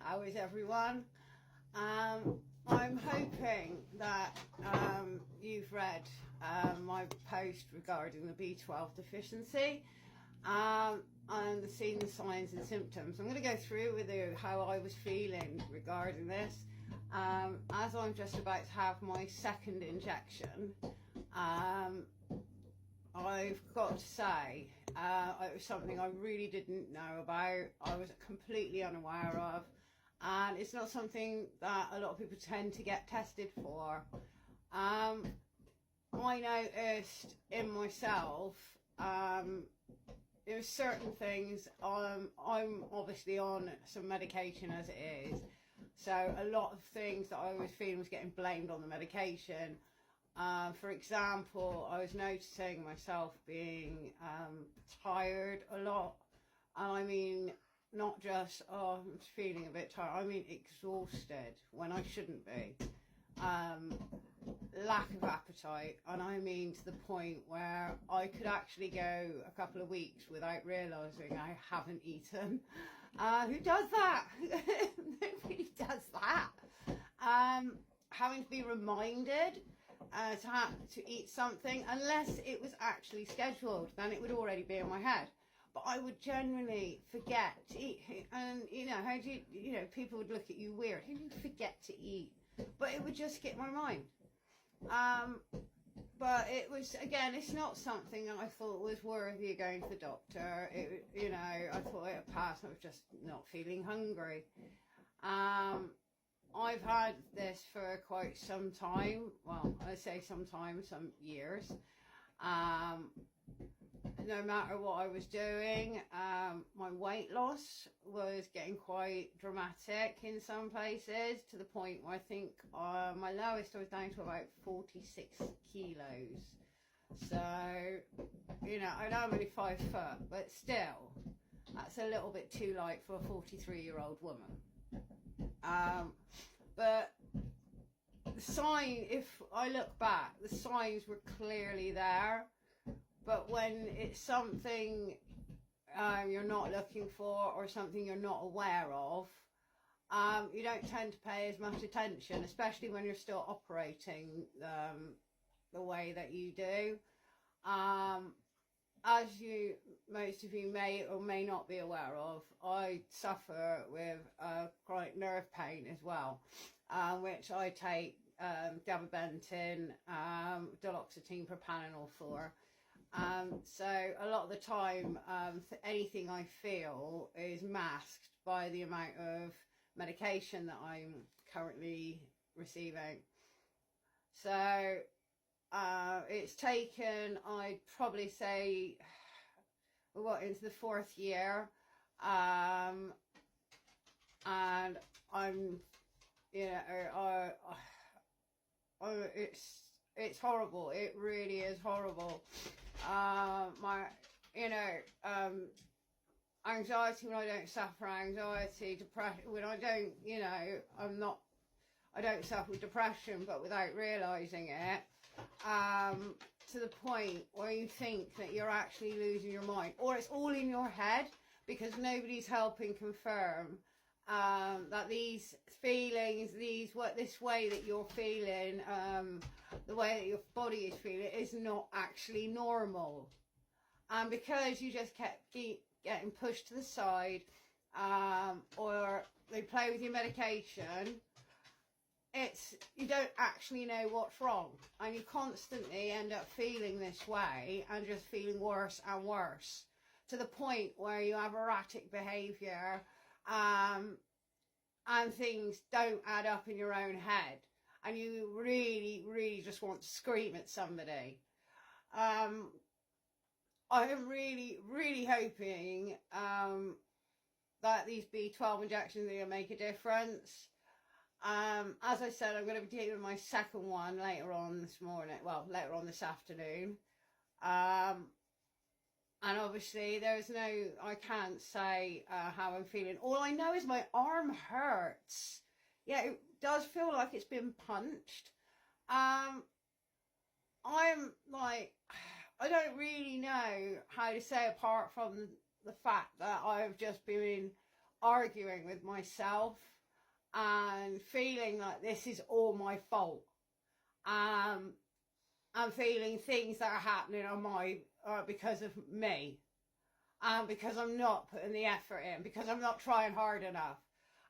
How is everyone? I'm hoping that you've read my post regarding the B12 deficiency and seen the signs and symptoms. I'm going to go through with you how I was feeling regarding this. As I'm just about to have my second injection, I've got to say, it was something I really didn't know about. I was completely unaware of, and it's not something that a lot of people tend to get tested for. I noticed in myself, there were certain things. I'm obviously on some medication as it is, so a lot of things that I was feeling was getting blamed on the medication. For example, I was noticing myself being tired a lot. I mean, not just, oh, I'm feeling a bit tired. I mean, exhausted when I shouldn't be. Lack of appetite. And I mean to the point where I could actually go a couple of weeks without realising I haven't eaten. Who does that? Nobody does that. Having to be reminded to eat something, unless it was actually scheduled, then it would already be in my head. But I would generally forget to eat, and how do you people would look at you weird. How do you forget to eat? But it would just skip my mind. But it was, again, it's not something that I thought was worthy of going to the doctor. I thought it had passed. I was just not feeling hungry. I've had this for quite some time. Well, I say some time, some years. No matter what I was doing, my weight loss was getting quite dramatic in some places, to the point where I think my lowest I was down to about 46 kilos. So, I know I'm only 5 foot, but still, that's a little bit too light for a 43-year-old woman. But the sign, if I look back, the signs were clearly there. But when it's something you're not looking for, or something you're not aware of, you don't tend to pay as much attention, especially when you're still operating the way that you do. As most of you may or may not be aware of, I suffer with chronic nerve pain as well, which I take gabapentin, duloxetine, propranolol for. So a lot of the time, anything I feel is masked by the amount of medication that I'm currently receiving. So it's taken, I'd probably say, into the 4th year, and I'm, it's horrible. It really is horrible. Anxiety, when I don't suffer anxiety, depression, when I don't, I don't suffer with depression, but without realising it, to the point where you think that you're actually losing your mind, or it's all in your head, because nobody's helping confirm that these feelings, this way that you're feeling, the way that your body is feeling, is not actually normal. And because you just kept getting pushed to the side, or they play with your medication, you don't actually know what's wrong, and you constantly end up feeling this way and just feeling worse and worse, to the point where you have erratic behaviour, and things don't add up in your own head, and you really, really just want to scream at somebody. I am really, really hoping that these B12 injections are going to make a difference. As I said, I'm going to be taking my second one later on this afternoon. And obviously I can't say how I'm feeling. All I know is my arm hurts. Yeah, it does feel like it's been punched. I'm like, I don't really know how to say, apart from the fact that I've just been arguing with myself and feeling like this is all my fault. I'm feeling things that are happening on my because of me, because I'm not putting the effort in, because I'm not trying hard enough.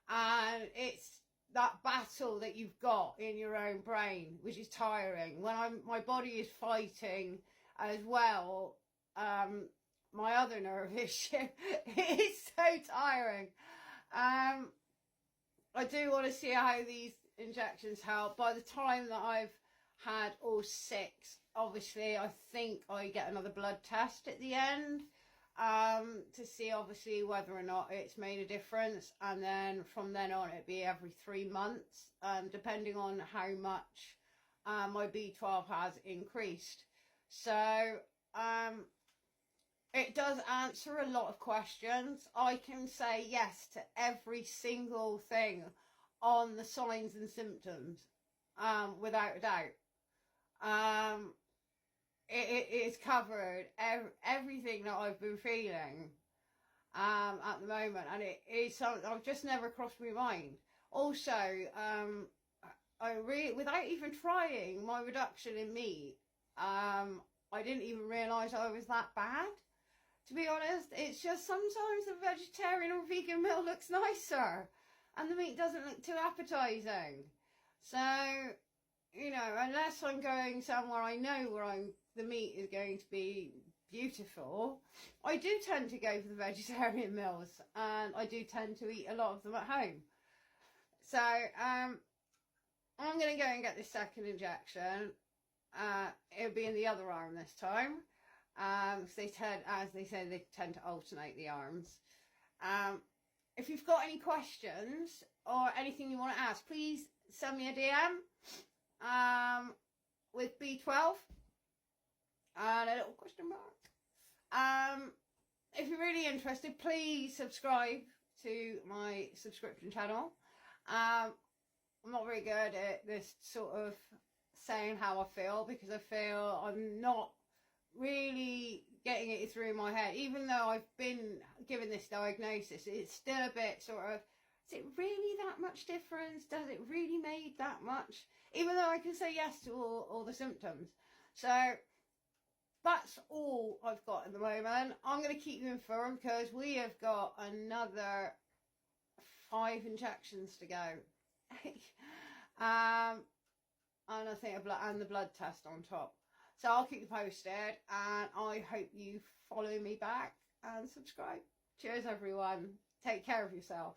And it's that battle that you've got in your own brain, which is tiring. When my body is fighting as well, my other nerve issue, it's so tiring. I do want to see how these injections help. By the time that I've had all 6, obviously I think I get another blood test at the end, to see obviously whether or not it's made a difference, and then from then on it'd be every 3 months, depending on how much my B12 has increased. So it does answer a lot of questions. I can say yes to every single thing on the signs and symptoms, without a doubt. It is covered everything that I've been feeling at the moment, and it is something I've just never crossed my mind. Also, without even trying my reduction in meat, I didn't even realise I was that bad. To be honest, it's just sometimes the vegetarian or vegan meal looks nicer and the meat doesn't look too appetizing. So, you know, unless I'm going somewhere I know where the meat is going to be beautiful, I do tend to go for the vegetarian meals, and I do tend to eat a lot of them at home. So, I'm going to go and get this second injection. It'll be in the other arm this time. As they say, they tend to alternate the arms. If you've got any questions or anything you want to ask, please send me a DM with B12 and a little question mark. If you're really interested, please subscribe to my subscription channel. I'm not very good at this sort of saying how I feel, because I feel I'm not really getting it through my head. Even though I've been given this diagnosis, it's still a bit sort of, is it really that much difference? Does it really make that much? Even though I can say yes to all the symptoms. So that's all I've got at the moment. I'm going to keep you informed, because we have got another 5 injections to go. And I think the blood test on top. So I'll keep you posted, and I hope you follow me back and subscribe. Cheers everyone. Take care of yourself.